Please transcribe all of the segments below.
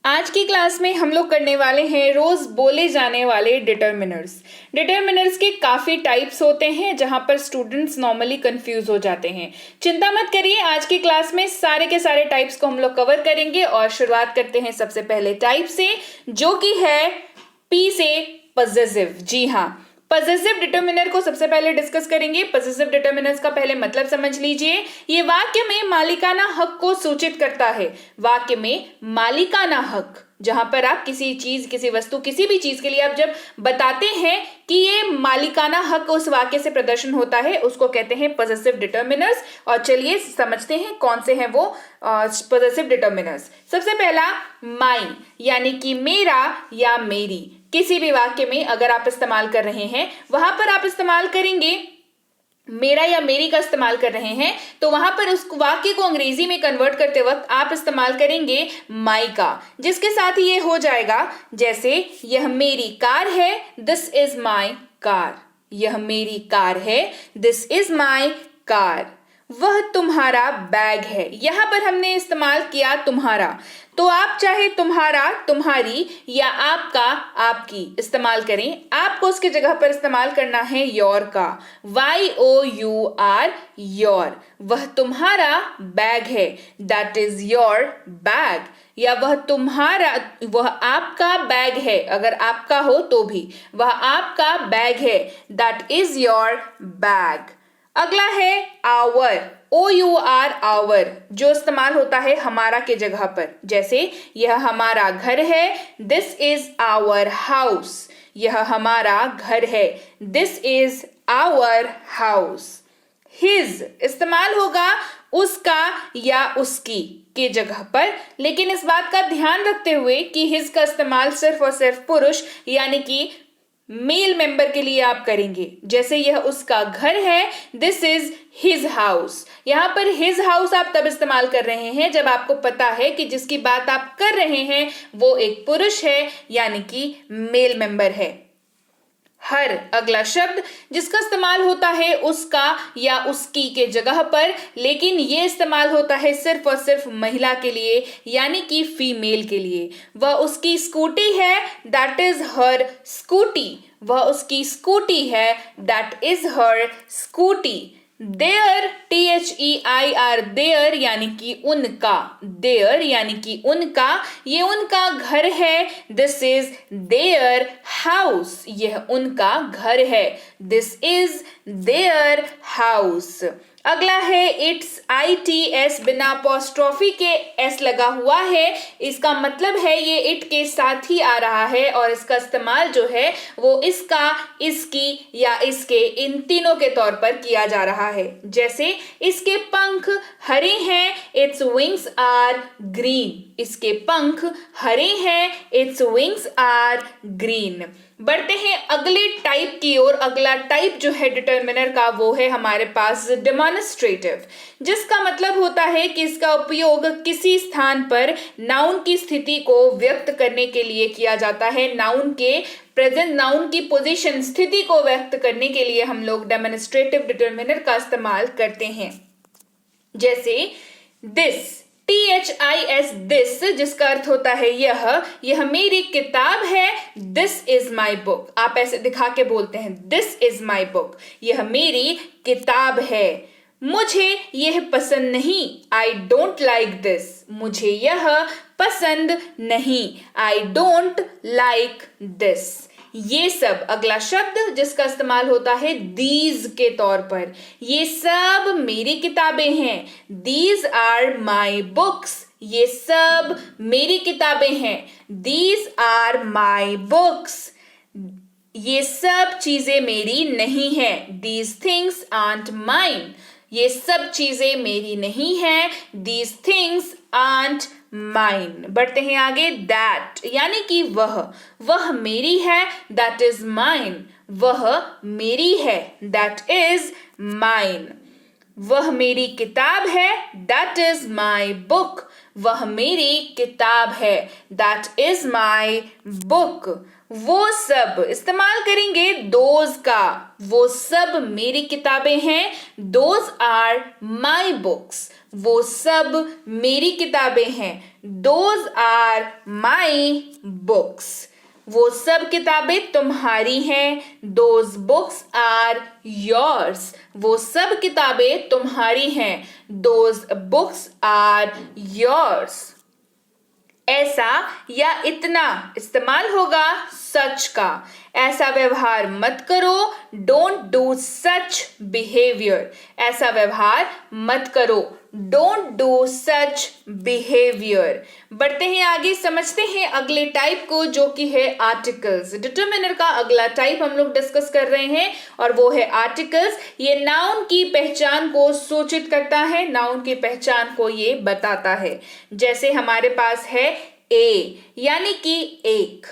आज की क्लास में हम लोग करने वाले हैं रोज बोले जाने वाले डिटर्मिनर्स। डिटर्मिनर्स के काफी टाइप्स होते हैं जहां पर स्टूडेंट्स नॉर्मली कंफ्यूज हो जाते हैं। चिंता मत करिए, आज की क्लास में सारे के सारे टाइप्स को हम लोग कवर करेंगे और शुरुआत करते हैं सबसे पहले टाइप से, जो कि है पी से पजेसिव। जी हाँ, पजेसिव डिटर्मिनर को सबसे पहले डिस्कस करेंगे। पजेसिव डिटर्मिनर्स का पहले मतलब समझ लीजिए। ये वाक्य में मालिकाना हक को सूचित करता है। वाक्य में मालिकाना हक, जहां पर आप किसी चीज, किसी वस्तु, किसी भी चीज के लिए आप जब बताते हैं कि ये मालिकाना हक उस वाक्य से प्रदर्शन होता है, उसको कहते हैं पजेसिव डिटर्मिनर्स। और चलिए समझते हैं कौन से हैं वो पजेसिव डिटर्मिनर्स। सबसे पहला माइन, यानी कि मेरा या मेरी। किसी भी वाक्य में अगर आप इस्तेमाल कर रहे हैं, वहां पर आप इस्तेमाल करेंगे मेरा या मेरी का इस्तेमाल कर रहे हैं, तो वहां पर उस वाक्य को अंग्रेजी में कन्वर्ट करते वक्त आप इस्तेमाल करेंगे माई का, जिसके साथ ये हो जाएगा जैसे यह मेरी कार है, दिस इज माई कार। यह मेरी कार है, दिस इज माई कार। वह तुम्हारा बैग है, यहां पर हमने इस्तेमाल किया तुम्हारा, तो आप चाहे तुम्हारा, तुम्हारी या आपका, आपकी इस्तेमाल करें। आपको उसकी जगह पर इस्तेमाल करना है योर का, YOUR, योर। वह तुम्हारा बैग है, दैट इज योर बैग। या वह तुम्हारा, वह आपका बैग है, अगर आपका हो तो भी, वह आपका बैग है, दैट इज योर बैग। अगला है आवर, OUR, आवर, जो इस्तेमाल होता है हमारा के जगह पर। जैसे यह हमारा घर है, दिस इज आवर हाउस। यह हमारा घर है, this is our house. His इस्तेमाल होगा उसका या उसकी के जगह पर, लेकिन इस बात का ध्यान रखते हुए कि हिज का इस्तेमाल सिर्फ और सिर्फ पुरुष यानी कि मेल मेंबर के लिए आप करेंगे। जैसे यह उसका घर है, दिस इज हिज हाउस। यहां पर हिज हाउस आप तब इस्तेमाल कर रहे हैं जब आपको पता है कि जिसकी बात आप कर रहे हैं वो एक पुरुष है, यानी कि मेल मेंबर है। हर अगला शब्द जिसका इस्तेमाल होता है उसका या उसकी के जगह पर, लेकिन ये इस्तेमाल होता है सिर्फ और सिर्फ महिला के लिए, यानी कि फीमेल के लिए। वह उसकी स्कूटी है, दैट इज हर स्कूटी। वह उसकी स्कूटी है, that is her scooty. There, THEIR, there यानी कि उनका, देयर यानी कि उनका, ये उनका घर है, दिस इज देयर हाउस। यह उनका घर है, दिस इज देयर हाउस। अगला है इट्स, ITS, बिना अपोस्ट्रोफी के S लगा हुआ है। इसका मतलब है ये इट के साथ ही आ रहा है और इसका इस्तेमाल जो है वो इसका, इसकी या इसके, इन तीनों के तौर पर किया जा रहा है। जैसे इसके पंख हरे हैं, इट्स विंग्स आर ग्रीन। इसके पंख हरे हैं, इट्स विंग्स आर ग्रीन। बढ़ते हैं अगले टाइप की ओर। अगला टाइप जो है डिटर्मिनर का वो है हमारे पास डेमोन्स्ट्रेटिव, जिसका मतलब होता है कि इसका उपयोग किसी स्थान पर नाउन की स्थिति को व्यक्त करने के लिए किया जाता है। नाउन के प्रेजेंट, नाउन की पोजीशन, स्थिति को व्यक्त करने के लिए हम लोग डेमोन्स्ट्रेटिव डिटर्मिनर का इस्तेमाल करते हैं। जैसे दिस, THIS, दिस, जिसका अर्थ होता है यह मेरी किताब है, दिस इज माई बुक। आप ऐसे दिखा के बोलते हैं, दिस इज माई बुक, यह मेरी किताब है। मुझे यह पसंद नहीं, आई डोंट लाइक दिस। मुझे यह पसंद नहीं, आई डोंट लाइक दिस। ये सब, अगला शब्द जिसका इस्तेमाल होता है दीज के तौर पर, ये सब मेरी किताबें हैं, दीज आर माई बुक्स। ये सब मेरी किताबें हैं, दीज आर माई बुक्स। ये सब चीजें मेरी नहीं है, दीज थिंग्स आंट माइन। ये सब चीजें मेरी नहीं है, दीज थिंग्स आंट माइन। बढ़ते हैं आगे। दैट यानी कि वह मेरी है, दैट इज माइन। वह मेरी है, दैट इज माइन। वह मेरी किताब है, दैट इज माई बुक। वह मेरी किताब है, दैट इज माई बुक। वो सब इस्तेमाल करेंगे दोज का, वो सब मेरी किताबें हैं, दोज आर माई बुक्स, वो सब मेरी किताबें हैं, दोज आर माई बुक्स, वो सब किताबें तुम्हारी हैं, दोज बुक्स आर योर्स, वो सब किताबें तुम्हारी हैं, दोज बुक्स आर योर्स। ऐसा या इतना इस्तेमाल होगा सच का, ऐसा व्यवहार मत करो, डोंट डू सच बिहेवियर, ऐसा व्यवहार मत करो, डोंट डू सच बिहेवियर। बढ़ते हैं आगे, समझते हैं अगले टाइप को जो कि है आर्टिकल्स। डिटरमिनर का अगला टाइप हम लोग डिस्कस कर रहे हैं और वो है आर्टिकल्स। ये नाउन की पहचान को सूचित करता है, नाउन की पहचान को ये बताता है। जैसे हमारे पास है ए यानी कि एक,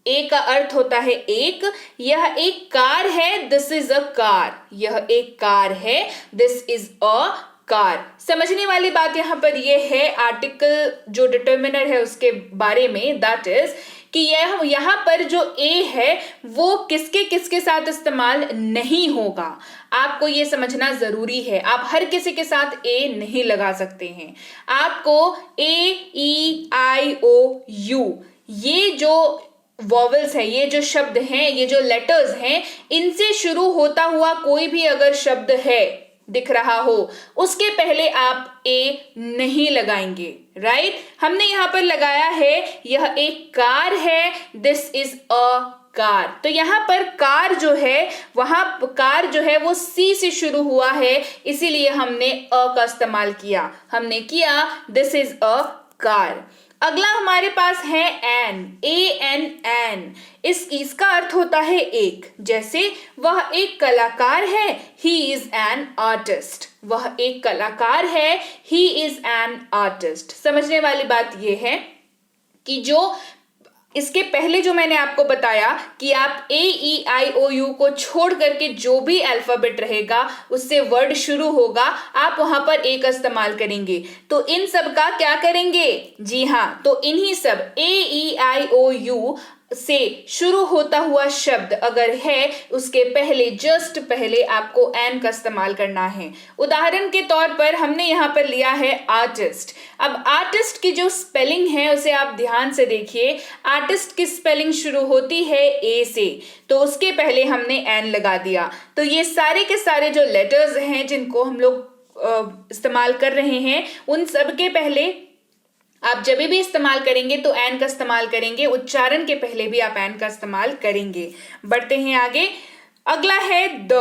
ए का अर्थ होता है एक, यह एक कार है, दिस इज अ कार, यह एक कार है, दिस इज अ कार। समझने वाली बात यहां पर यह है आर्टिकल जो डिटरमिनर है उसके बारे में, दैट इज कि यह यहां पर जो ए है वो किसके किसके साथ इस्तेमाल नहीं होगा। आपको ये समझना जरूरी है, आप हर किसी के साथ ए नहीं लगा सकते हैं। आपको ए ई आई ओ यू ये जो वॉवल्स है, ये जो शब्द हैं, ये जो लेटर्स हैं, इनसे शुरू होता हुआ कोई भी अगर शब्द है दिख रहा हो उसके पहले आप ए नहीं लगाएंगे, राइट। हमने यहां पर लगाया है यह एक कार है, दिस इज अ कार, तो यहां पर कार जो है वहां कार जो है वो सी से शुरू हुआ है, इसीलिए हमने अ का इस्तेमाल किया, हमने किया दिस इज अ कार। अगला हमारे पास है एन, ए एन एन, इसका अर्थ होता है एक। जैसे वह एक कलाकार है, ही इज एन आर्टिस्ट, वह एक कलाकार है, ही इज एन आर्टिस्ट। समझने वाली बात यह है कि जो इसके पहले जो मैंने आपको बताया कि आप ए ई आई ओ यू को छोड़ करके जो भी अल्फाबेट रहेगा उससे वर्ड शुरू होगा, आप वहां पर ए का इस्तेमाल करेंगे। तो इन सब का क्या करेंगे, जी हाँ, तो इन्हीं सब ए ई आई ओ यू से शुरू होता हुआ शब्द अगर है उसके पहले जस्ट पहले आपको एन का इस्तेमाल करना है। उदाहरण के तौर पर हमने यहां पर लिया है आर्टिस्ट। अब आर्टिस्ट की जो स्पेलिंग है उसे आप ध्यान से देखिए, आर्टिस्ट की स्पेलिंग शुरू होती है ए से, तो उसके पहले हमने एन लगा दिया। तो ये सारे के सारे जो लेटर्स हैं जिनको हम लोग इस्तेमाल कर रहे हैं उन सब के पहले आप जब भी इस्तेमाल करेंगे तो एन का इस्तेमाल करेंगे, उच्चारण के पहले भी आप एन का इस्तेमाल करेंगे। बढ़ते हैं आगे, अगला है द।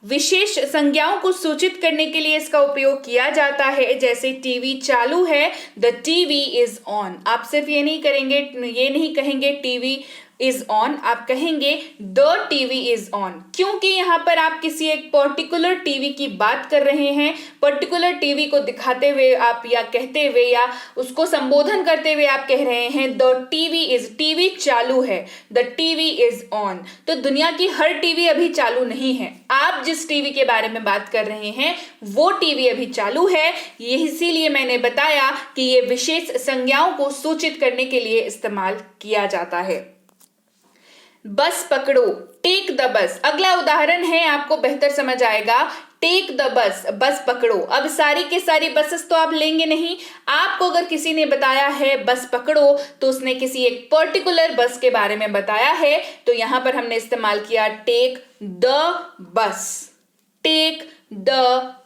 विशेष संज्ञाओं को सूचित करने के लिए इसका उपयोग किया जाता है। जैसे टीवी चालू है, द टीवी इज ऑन। आप सिर्फ ये नहीं कहेंगे टीवी इज ऑन, आप कहेंगे द टीवी इज ऑन, क्योंकि यहाँ पर आप किसी एक पर्टिकुलर टीवी की बात कर रहे हैं। पर्टिकुलर टीवी को दिखाते हुए आप या कहते हुए या उसको संबोधन करते हुए आप कह रहे हैं द टीवी इज, टीवी चालू है, द टीवी इज ऑन। तो दुनिया की हर टीवी अभी चालू नहीं है, आप जिस टीवी के बारे में बात कर रहे हैं वो टीवी अभी चालू है। ये इसीलिए मैंने बताया कि ये विशेष संज्ञाओं को सूचित करने के लिए इस्तेमाल किया जाता है। बस पकड़ो, टेक द बस। अगला उदाहरण है, आपको बेहतर समझ आएगा। टेक द बस, बस पकड़ो। अब सारी की सारी बसेस तो आप लेंगे नहीं, आपको अगर किसी ने बताया है बस पकड़ो तो उसने किसी एक पर्टिकुलर बस के बारे में बताया है, तो यहां पर हमने इस्तेमाल किया take the bus, take the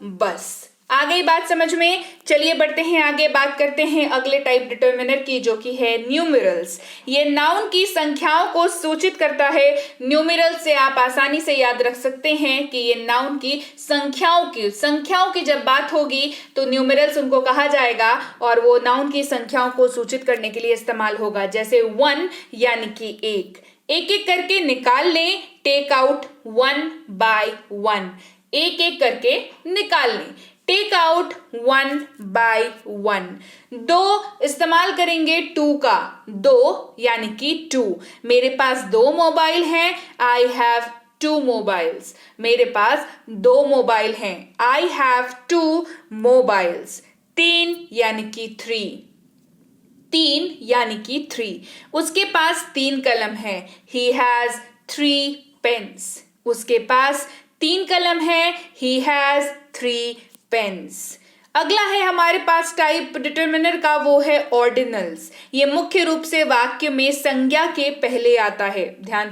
bus. आ गई बात समझ में। चलिए बढ़ते हैं आगे, बात करते हैं अगले टाइप डिटरमिनर की जो कि है न्यूमेरल्स। ये नाउन की संख्याओं को सूचित करता है। न्यूमेरल से आप आसानी से याद रख सकते हैं कि ये नाउन की संख्याओं की जब बात होगी तो न्यूमेरल्स उनको कहा जाएगा और वो नाउन की संख्याओं को सूचित करने के लिए इस्तेमाल होगा। जैसे 1 यानी कि एक एक करके निकाल लें, टेक आउट 1 by 1, एक एक करके निकाल लें, टेक आउट 1 by 1। 2 इस्तेमाल करेंगे 2 का, 2 यानी कि 2। मेरे पास 2 मोबाइल हैं, आई हैव 2 मोबाइल्स। मेरे पास 2 मोबाइल हैं, आई हैव 2 मोबाइल्स। 3 यानी कि 3। तीन यानी कि 3। उसके पास 3 कलम है। He has 3 pens. उसके पास 3 कलम है। He has 3 pens. अगला है हमारे पास टाइप डिटर्मिनर का, वो है ऑर्डिनल्स। ये मुख्य रूप से वाक्य में संज्ञा के पहले आता है। ध्यान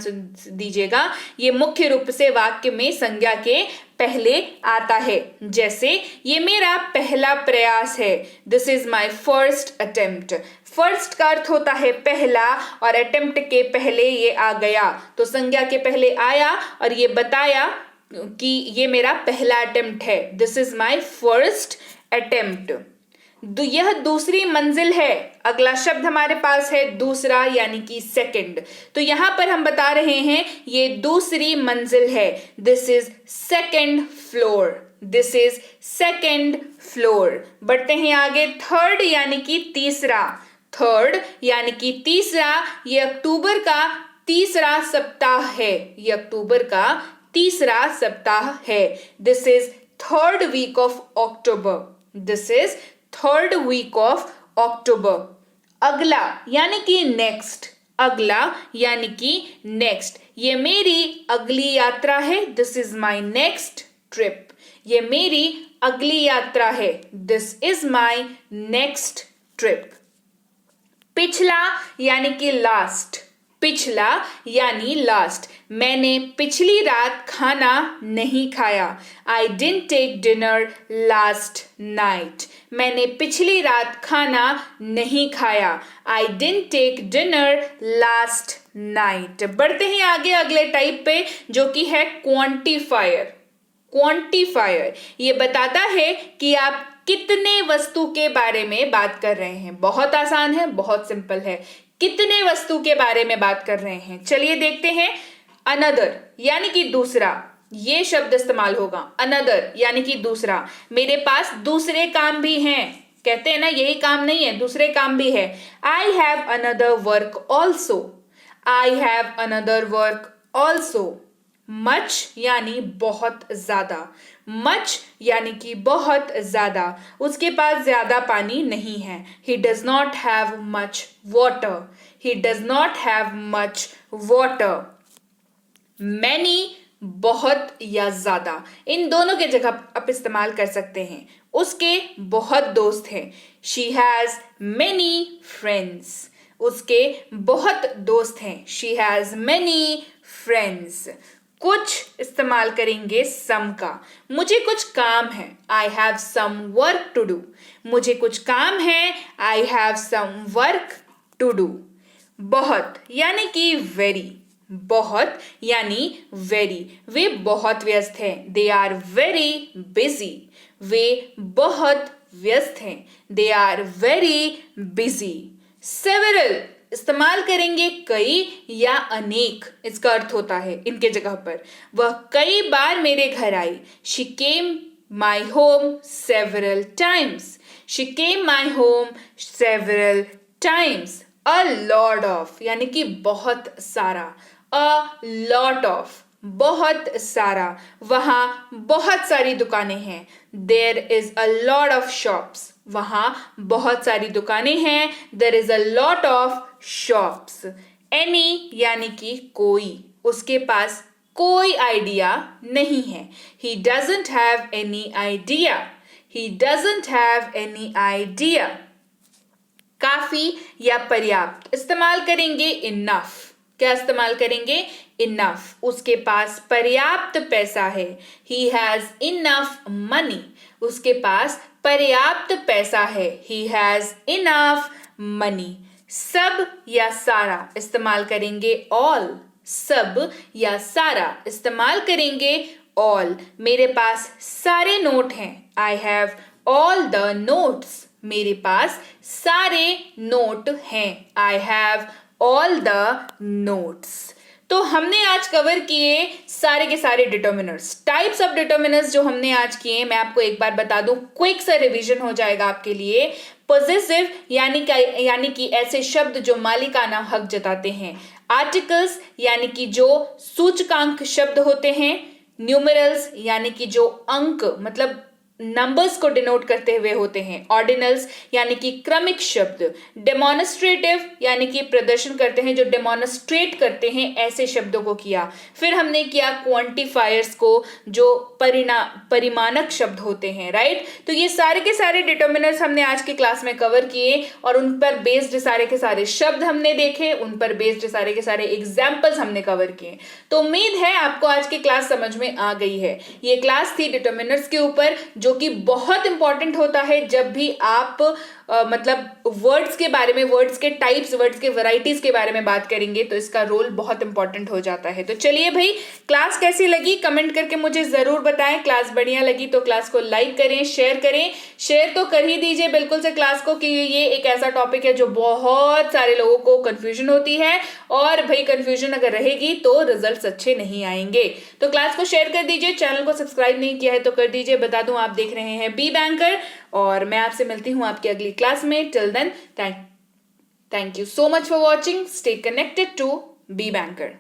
दीजिएगा, ये मुख्य रूप से वाक्य में संज्ञा के पहले आता है। जैसे ये मेरा पहला प्रयास है। This is my first attempt. First का अर्थ होता है पहला, और अटेम्प्ट के पहले ये आ गया, तो संज्ञा के पहले आया और ये बताया कि ये मेरा पहला अटेम्प्ट है। This is my first attempt. यह दूसरी मंजिल है। अगला शब्द हमारे पास है दूसरा यानी कि सेकंड। तो यहां पर हम बता रहे हैं ये दूसरी मंजिल है। This is second floor. This is second floor. बढ़ते हैं आगे। थर्ड यानी कि तीसरा। थर्ड यानी कि तीसरा, ये अक्टूबर का तीसरा सप्ताह है। ये अक्टूबर का तीसरा सप्ताह है। This is third week of October. This is third week of October. अगला यानी कि नेक्स्ट। अगला यानी कि नेक्स्ट, ये मेरी अगली यात्रा है। This is my next trip. ये मेरी अगली यात्रा है। This is my next trip. पिछला यानी कि लास्ट। पिछला यानी लास्ट। मैंने पिछली रात खाना नहीं खाया। I didn't take dinner last night. मैंने पिछली रात खाना नहीं खाया। I didn't take dinner last night. बढ़ते हैं आगे अगले टाइप पे, जो कि है क्वांटिफायर। क्वांटिफायर ये बताता है कि आप कितने वस्तु के बारे में बात कर रहे हैं। बहुत आसान है, बहुत सिंपल है। कितने वस्तु के बारे में बात कर रहे हैं, चलिए देखते हैं। अनदर यानी कि दूसरा, ये शब्द इस्तेमाल होगा। अनदर यानी कि दूसरा। मेरे पास दूसरे काम भी हैं। कहते हैं ना, यही काम नहीं है, दूसरे काम भी है। I have another work also. I have another work also. Much यानी बहुत ज्यादा। मच यानी कि बहुत ज्यादा। उसके पास ज्यादा पानी नहीं है। He does not have much water. He does not have much water. Many बहुत या ज्यादा, इन दोनों के जगह आप इस्तेमाल कर सकते हैं। उसके बहुत दोस्त हैं। She has many friends. उसके बहुत दोस्त हैं। She has many friends. कुछ इस्तेमाल करेंगे सम का। मुझे कुछ काम है। I have some work to do. मुझे कुछ काम है। I have some work to do. बहुत यानी कि वेरी। बहुत यानी वेरी। वे बहुत व्यस्त हैं। They are very busy. वे बहुत व्यस्त हैं। They are very busy. Several इस्तेमाल करेंगे कई या अनेक, इसका अर्थ होता है इनके जगह पर। वह कई बार मेरे घर आई। She came my home several times. She came my home several times. A lot of यानी कि बहुत सारा। अ लॉट ऑफ बहुत सारा। वहां बहुत सारी दुकानें हैं। There is a lot of shops. वहां बहुत सारी दुकानें हैं। There is a lot of shops. Any यानी कि कोई। उसके पास कोई आइडिया नहीं है। He doesn't have any idea. He doesn't have any idea. काफी या पर्याप्त इस्तेमाल करेंगे इनफ। क्या इस्तेमाल करेंगे? इनफ। उसके पास पर्याप्त पैसा है। He has enough money. उसके पास पर्याप्त पैसा है। He has enough money. सब या सारा इस्तेमाल करेंगे ऑल। सब या सारा इस्तेमाल करेंगे ऑल। मेरे पास सारे नोट हैं। I have all the notes. मेरे पास सारे नोट हैं। I have all the notes. तो हमने आज कवर किए सारे के सारे डिटर्मिनर्स। टाइप्स ऑफ डिटर्मिनर्स जो हमने आज किए, मैं आपको एक बार बता दूं, क्विक सा रिवीजन हो जाएगा आपके लिए। पॉसेसिव यानी कि ऐसे शब्द जो मालिकाना हक जताते हैं। आर्टिकल्स यानी कि जो सूचकांक शब्द होते हैं। न्यूमेरल्स यानी कि जो अंक मतलब नंबर्स को डिनोट करते हुए होते हैं। ऑर्डिनल्स यानी कि क्रमिक शब्द, डेमोन्स्ट्रेटिव यानी कि प्रदर्शन करते हैं, जो डेमोन्स्ट्रेट करते हैं ऐसे शब्दों को किया। फिर हमने किया क्वांटिफायर्स को, जो परिमाणक शब्द होते हैं, राइट। तो ये सारे के सारे डिटर्मिनर्स हमने आज की क्लास में कवर किए और उन पर बेस्ड सारे के सारे शब्द हमने देखे, उन पर बेस्ड सारे के सारे एग्जाम्पल्स हमने कवर किए। तो उम्मीद है आपको आज की क्लास समझ में आ गई है। ये क्लास थी डिटर्मिनर्स के ऊपर, जो कि बहुत इंपॉर्टेंट होता है जब भी आप मतलब वर्ड्स के बारे में, वर्ड्स के टाइप्स, वर्ड्स के वैरायटीज के बारे में बात करेंगे तो इसका रोल बहुत इंपॉर्टेंट हो जाता है। तो चलिए भाई, क्लास कैसी लगी कमेंट करके मुझे जरूर बताएं। क्लास बढ़िया लगी तो क्लास को लाइक करें, शेयर करें। शेयर तो कर ही दीजिए बिल्कुल से क्लास को, कि ये एक ऐसा टॉपिक है जो बहुत सारे लोगों को कंफ्यूजन होती है, और भाई कंफ्यूजन अगर रहेगी तो रिजल्ट्स अच्छे नहीं आएंगे। तो क्लास को शेयर कर दीजिए, चैनल को सब्सक्राइब नहीं किया है तो कर दीजिए। बता दूं आप देख रहे हैं बी बैंकर, और मैं आपसे मिलती हूं आपकी अगली क्लास में। Till then, thank you so much for watching. Stay connected to be banker.